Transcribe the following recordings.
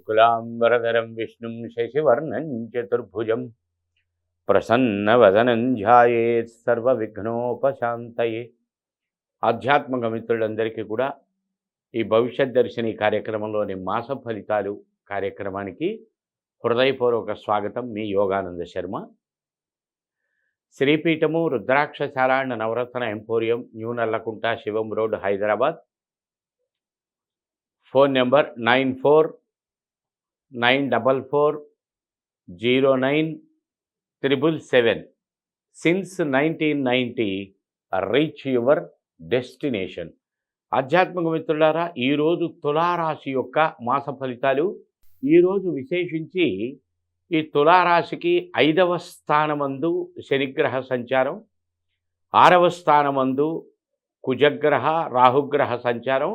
శుక్లాంబరధరం విష్ణుం శశివర్ణం చతుర్భుజం ప్రసన్నవదనం ధ్యాయేత్ సర్వవిఘ్నోపశాంతయే. ఆధ్యాత్మిక మిత్రులందరికీ కూడా ఈ భవిష్యత్ దర్శిని కార్యక్రమంలోని మాస ఫలితాలు కార్యక్రమానికి హృదయపూర్వక స్వాగతం. మీ యోగానంద శర్మ. శ్రీపీఠము Rudrakshashala and Navaratna emporium, new Nallakunta, Shivam road, Hyderabad. Phone number 9494097777. Since 1990 reach your destination. ఆధ్యాత్మిక మిత్రులారా, ఈరోజు తులారాశి యొక్క మాస ఫలితాలు. ఈరోజు విశేషించి ఈ తులారాశికి 5వ స్థానమందు శనిగ్రహ సంచారం, 6వ స్థానమందు కుజగ్రహ రాహుగ్రహ సంచారం,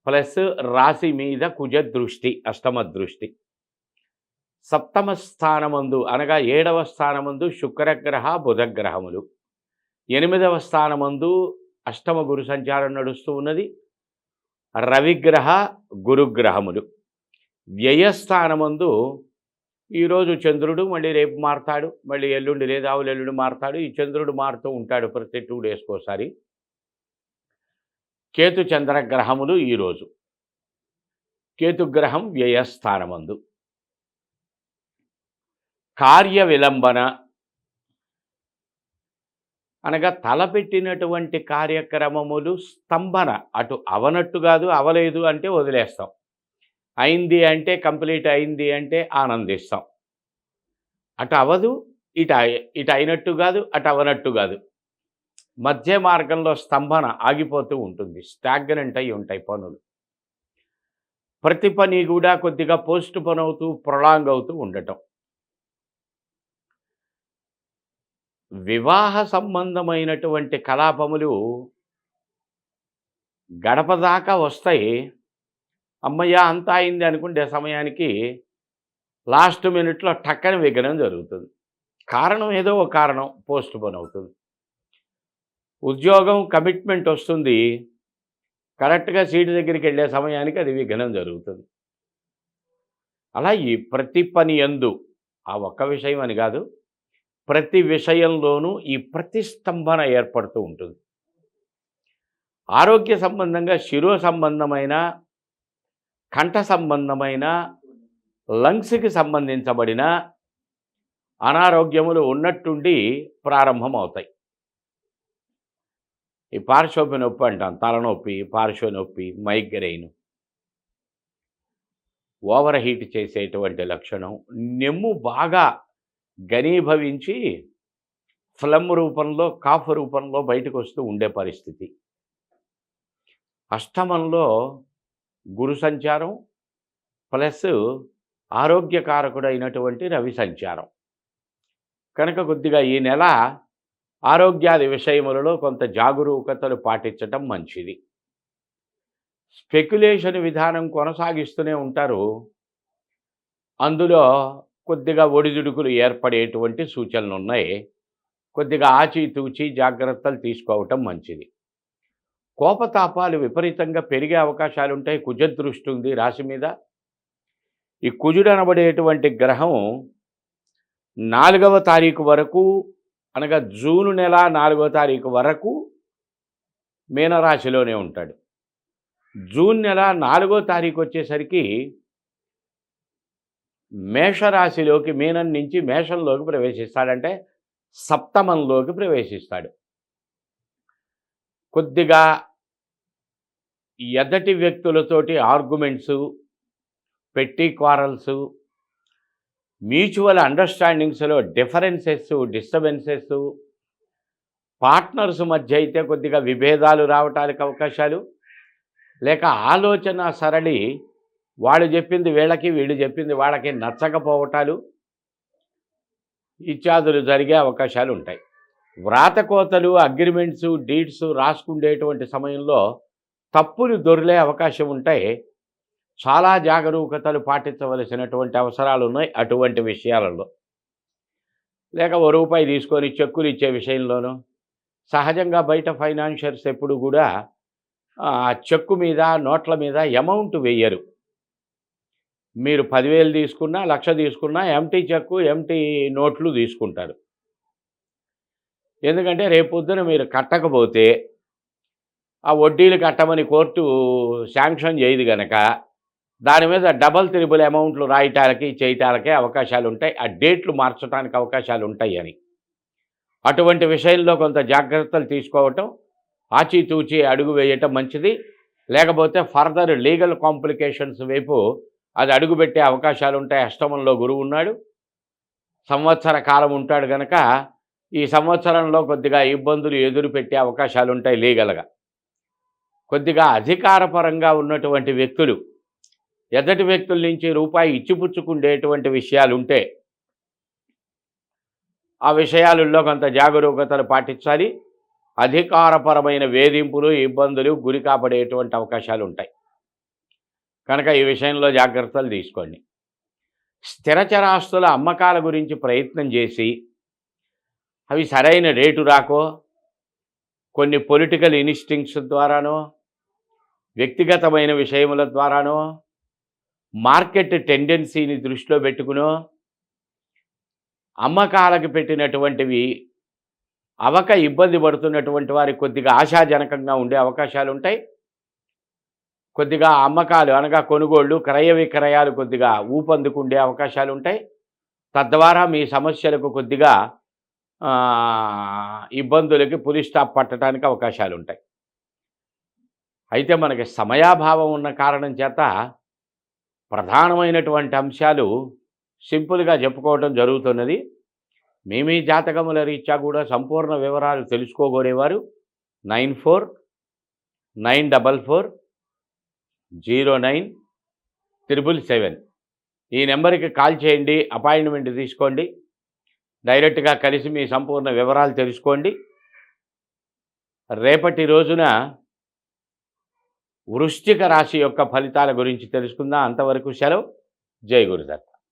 ప్లస్ రాశి మీద కుజ దృష్టి, అష్టమ దృష్టి. 7వ స్థానమందు అనగా 7వ స్థానమందు శుక్రగ్రహ బుధగ్రహములు, 8వ స్థానమందు అష్టమ గురు సంచారం నడుస్తూ ఉన్నది, రవిగ్రహ గురుగ్రహములు. వ్యయస్థానమందు ఈరోజు చంద్రుడు, మళ్ళీ రేపు మారుతాడు, మళ్ళీ ఎల్లుండి లేదా ఎల్లుండి మారుతాడు. ఈ చంద్రుడు మారుతూ ఉంటాడు ప్రతి 2 డేస్కి ఒకసారి. కేతు చంద్రగ్రహములు ఈరోజు. కేతుగ్రహం వ్యయస్థానమందు. కార్య విలంబన అనగా తలపెట్టినటువంటి కార్యక్రమములు స్తంభన, అటు అవనట్టు కాదు, అవలేదు అంటే వదిలేస్తాం, అయింది అంటే కంప్లీట్ అయింది అంటే ఆనందిస్తాం. అటు అవదు, ఇటు అయినట్టు కాదు, అటు అవనట్టు కాదు, మధ్య మార్గంలో స్తంభన ఆగిపోతూ ఉంటుంది, స్టాగ్నెంట్ అయి ఉంటాయి పనులు. ప్రతి పని కూడా కొద్దిగా పోస్ట్ పోన్ అవుతూ ప్రొలాంగ్ అవుతూ ఉండటం. వివాహ సంబంధమైనటువంటి కలాపములు గడప దాకా వస్తాయి. అమ్మయ్య అంతా అయింది అనుకుంటే సమయానికి లాస్ట్ మినిట్లో టక్కన విఘ్నం జరుగుతుంది. కారణం ఏదో ఒక కారణం పోస్ట్ పోన్ అవుతుంది. ఉద్యోగం కమిట్మెంట్ వస్తుంది, కరెక్ట్గా సీటు దగ్గరికి వెళ్ళే సమయానికి అది విఘ్నం జరుగుతుంది. అలా ఈ ప్రతి పని యందు, ఆ ఒక్క విషయం అని కాదు, ప్రతి విషయంలోనూ ఈ ప్రతిస్తంభన ఏర్పడుతూ ఉంటుంది. ఆరోగ్య సంబంధంగా శిరో సంబంధమైన, కంఠ సంబంధమైన, లంగ్స్కి సంబంధించబడిన అనారోగ్యములు ఉన్నట్టుండి ప్రారంభం అవుతాయి. ఈ పార్శ్వపు నొప్పి అంటాం, తలనొప్పి, పార్శ్వ నొప్పి, మైగ్రెయిన్, ఓవర్ హీట్ చేసేటువంటి లక్షణం, నెమ్ము బాగా ఘనీభవించి ఫ్లమ్ రూపంలో, కాఫ్ రూపంలో బయటకు వస్తూ ఉండే పరిస్థితి. అష్టమంలో గురు సంచారం ప్లస్ ఆరోగ్యకారకుడైనటువంటి రవి సంచారం కనుక కొద్దిగా ఈ నెల ఆరోగ్యాది విషయములలో కొంత జాగరూకతలు పాటించటం మంచిది. స్పెక్యులేషన్ విధానం కొనసాగిస్తూనే ఉంటారు, అందులో కొద్దిగా ఒడిదుడుకులు ఏర్పడేటువంటి సూచనలు ఉన్నాయి. కొద్దిగా ఆచితూచి జాగ్రత్తలు తీసుకోవటం మంచిది. కోపతాపాలు విపరీతంగా పెరిగే అవకాశాలు ఉంటాయి. కుజదృష్టి ఉంది రాశి మీద. ఈ కుజుడు అనబడేటువంటి గ్రహం 4వ తారీఖు వరకు, అనగా జూన్ నెల 4వ తారీఖు వరకు మీనరాశిలోనే ఉంటాడు. జూన్ నెల 4వ తారీఖు వచ్చేసరికి మేషరాశిలోకి, మీనం నుంచి మేషంలోకి ప్రవేశిస్తాడంటే సప్తమంలోకి ప్రవేశిస్తాడు. కొద్దిగా ఎదటి వ్యక్తులతోటి ఆర్గ్యుమెంట్సు, పెట్టి క్వారల్సు, మ్యూచువల్ అండర్స్టాండింగ్స్లో డిఫరెన్సెస్, డిస్టర్బెన్సెస్, పార్ట్నర్స్ మధ్య అయితే కొద్దిగా విభేదాలు రావటానికి అవకాశాలు, లేక ఆలోచన సరళి వాళ్ళు చెప్పింది వీళ్ళకి, వీళ్ళు చెప్పింది వాళ్ళకి నచ్చకపోవటాలు ఇత్యాదులు జరిగే అవకాశాలు ఉంటాయి. వ్రాతకోతలు, అగ్రిమెంట్సు, డీడ్స్ రాసుకుండేటువంటి సమయంలో తప్పులు దొరికే అవకాశం ఉంటాయి. చాలా జాగరూకతలు పాటించవలసినటువంటి అవసరాలు ఉన్నాయి అటువంటి విషయాలలో. లేక ఓ రూపాయి తీసుకొని చెక్కులు ఇచ్చే విషయంలోనూ, సహజంగా బయట ఫైనాన్షియర్స్ ఎప్పుడు కూడా చెక్కు మీద, నోట్ల మీద అమౌంట్ వేయరు. మీరు 10,000 తీసుకున్నా, 1,00,000 తీసుకున్నా ఎంప్టీ చెక్కు, ఎంప్టీ నోట్లు తీసుకుంటారు. ఎందుకంటే రేపొద్దున మీరు కట్టకపోతే ఆ వడ్డీలు కట్టమని కోర్టు శాంక్షన్ చేయదు గనక, దాని మీద డబుల్, త్రిబుల్ అమౌంట్లు రాయటాలకి, చేయటాలకే అవకాశాలుంటాయి. ఆ డేట్లు మార్చడానికి అవకాశాలుంటాయని. అటువంటి విషయంలో కొంత జాగ్రత్తలు తీసుకోవటం, ఆచితూచి అడుగు వేయటం మంచిది. లేకపోతే ఫర్దర్ లీగల్ కాంప్లికేషన్స్ వైపు అది అడుగుపెట్టే అవకాశాలుంటాయి. అష్టమంలో గురువున్నాడు. సంవత్సర కాలం ఉంటాడు గనక, ఈ సంవత్సరంలో కొద్దిగా ఇబ్బందులు ఎదురుపెట్టే అవకాశాలుంటాయి లీగల్‌గా. కొద్దిగా అధికారపరంగా ఉన్నటువంటి వ్యక్తులు, ఎదుటి వ్యక్తుల నుంచి రూపాయి ఇచ్చిపుచ్చుకునేటువంటి విషయాలుంటే, ఆ విషయాలలో కొంత జాగరూకతలు పాటించాలి. అధికారపరమైన వేధింపులు, ఇబ్బందులు గురి కాబడేటువంటి అవకాశాలుంటాయి. కనుక ఈ విషయంలో జాగ్రత్తలు తీసుకోండి. స్థిరచరాస్తుల అమ్మకాల గురించి ప్రయత్నం చేసి, అవి సరైన రేటు రాకో, కొన్ని పొలిటికల్ ఇన్స్టింక్ట్స్ ద్వారానో, వ్యక్తిగతమైన విషయముల ద్వారానో, మార్కెట్ టెండెన్సీని దృష్టిలో పెట్టుకునో, అమ్మకాలకు పెట్టినటువంటివి అవక ఇబ్బంది పడుతున్నటువంటి వారికి కొద్దిగా ఆశాజనకంగా ఉండే అవకాశాలుంటాయి. కొద్దిగా అమ్మకాలు అనగా కొనుగోళ్ళు, క్రయ విక్రయాలు కొద్దిగా ఊపందుకుండే అవకాశాలుంటాయి. తద్వారా మీ సమస్యలకు కొద్దిగా ఇబ్బందులకి పులి స్టాప్ పట్టడానికి అవకాశాలుంటాయి. అయితే మనకి సమయాభావం ఉన్న కారణం చేత ప్రధానమైనటువంటి అంశాలు సింపుల్‌గా చెప్పుకోవటం జరుగుతున్నది. మీ జాతకముల రీత్యా కూడా సంపూర్ణ వివరాలు తెలుసుకోగోరేవారు 9494097777 ఈ నెంబర్కి కాల్ చేయండి. అపాయింట్మెంట్ తీసుకోండి. డైరెక్ట్గా కలిసి మీ సంపూర్ణ వివరాలు తెలుసుకోండి. రేపటి రోజున వృశ్చిక రాశి యొక్క ఫలితాల గురించి తెలుసుకుందాం. అంతవరకు సెలవు. జై గురుదత్.